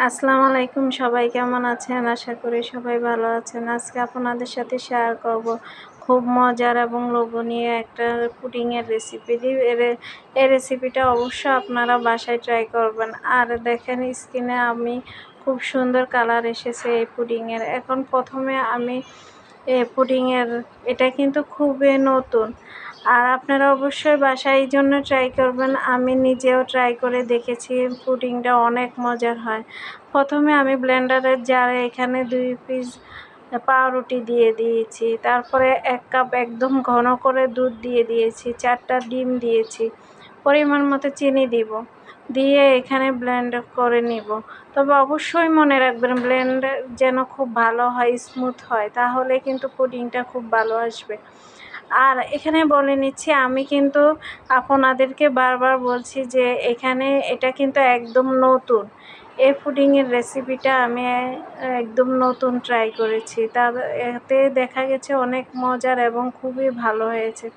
আসসালামু আলাইকুম, সবাই কেমন আছেন? আশা করি সবাই ভালো আছেন। আজকে আপনাদের সাথে শেয়ার করব খুব মজার এবং লোভনীয় একটা পুডিংয়ের রেসিপি। এই রেসিপিটা অবশ্যই আপনারা বাসায় ট্রাই করবেন। আর দেখেন স্কিনে আমি খুব সুন্দর কালার এসেছে এই পুডিংয়ের। এখন প্রথমে আমি পুডিংয়ের এটা কিন্তু খুবই নতুন, আর আপনারা অবশ্যই বাসায় এই জন্য ট্রাই করবেন। আমি নিজেও ট্রাই করে দেখেছি, পুডিংটা অনেক মজার হয়। প্রথমে আমি ব্লেন্ডারের জারে এখানে 2 পিস পাউরুটি দিয়ে দিয়েছি, তারপরে 1 কাপ একদম ঘন করে দুধ দিয়ে দিয়েছি, 4টা ডিম দিয়েছি, পরিমাণ মতো চিনি দিব, দিয়ে এখানে ব্লেন্ড করে নিব। তবে অবশ্যই মনে রাখবেন ব্লেন্ড যেন খুব ভালো হয়, স্মুথ হয়, তাহলে কিন্তু পুডিংটা খুব ভালো আসবে। আর এখানে বলে নিচ্ছি, আমি কিন্তু আপনাদেরকে বারবার বলছি যে এখানে এটা কিন্তু একদম নতুন। এই পুডিংয়ের রেসিপিটা আমি একদম নতুন ট্রাই করেছি, এতে দেখা গেছে অনেক মজার এবং খুবই ভালো হয়েছে।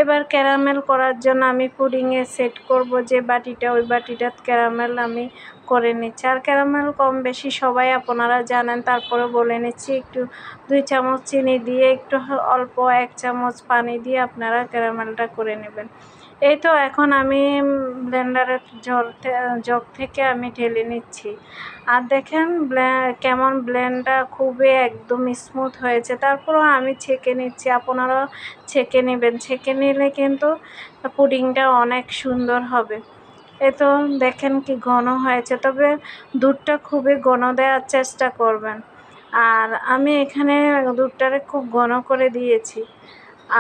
এবার ক্যারামেল করার জন্য আমি পুডিংয়ে সেট করব যে বাটিটা, ওই বাটিটা ক্যারামেল আমি করে নিচ্ছি। আর ক্যারামেল কম বেশি সবাই আপনারা জানেন, তারপরে বলে নিচ্ছি, একটু 2 চামচ চিনি দিয়ে একটু অল্প 1 চামচ পানি দিয়ে আপনারা ক্যারামেলটা করে নেবেন। এই তো এখন আমি ব্লেন্ডারের জগ থেকে আমি ঢেলে নিচ্ছি। আর দেখেন কেমন ব্লেন্ডটা খুবই একদম স্মুথ হয়েছে। তারপরেও আমি ছেঁকে নিচ্ছি, আপনারাও ছেঁকে নেবেন। ছেঁকে নিলে কিন্তু পুডিংটা অনেক সুন্দর হবে। এই তো দেখেন কি ঘন হয়েছে, তবে দুধটা খুবই ঘন দেওয়ার চেষ্টা করবেন। আর আমি এখানে দুধটারে খুব ঘন করে দিয়েছি।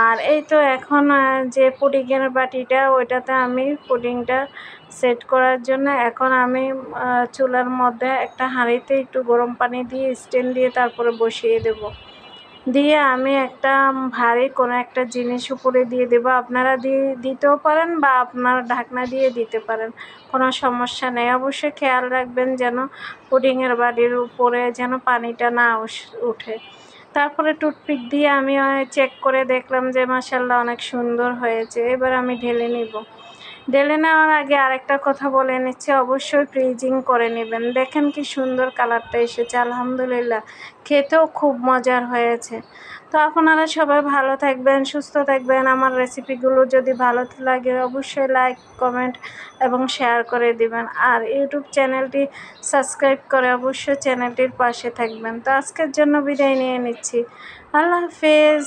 আর এই তো এখন যে পুডিংয়ের বাটিটা, ওইটাতে আমি পুডিংটা সেট করার জন্য এখন আমি চুলার মধ্যে একটা হাঁড়িতে একটু গরম পানি দিয়ে স্ট্যান্ড দিয়ে তারপরে বসিয়ে দেব। দিয়ে আমি একটা ভারী কোনো একটা জিনিস উপরে দিয়ে দেবো। আপনারা দিতেও পারেন বা আপনার ঢাকনা দিয়ে দিতে পারেন, কোনো সমস্যা নেই। অবশ্যই খেয়াল রাখবেন যেন পুডিংয়ের বাটির উপরে যেন পানিটা না উঠে। তারপরে টুথপিক দিয়ে আমি চেক করে দেখলাম যে মাশাআল্লাহ অনেক সুন্দর হয়েছে। এবার আমি ঢেলে নিব। ঢেলে নেওয়ার আগে আরেকটা কথা বলে নিচ্ছি, অবশ্যই ফ্রিজিং করে নেবেন। দেখেন কি সুন্দর কালারটা এসেছে, আলহামদুলিল্লাহ খেতেও খুব মজার হয়েছে। তো আপনারা সবাই ভালো থাকবেন, সুস্থ থাকবেন। আমার রেসিপিগুলো যদি ভালো লাগে অবশ্যই লাইক, কমেন্ট এবং শেয়ার করে দিবেন। আর ইউটিউব চ্যানেলটি সাবস্ক্রাইব করে অবশ্যই চ্যানেলটির পাশে থাকবেন। তো আজকের জন্য বিদায় নিয়ে নিচ্ছি। আল্লাহ হাফেজ।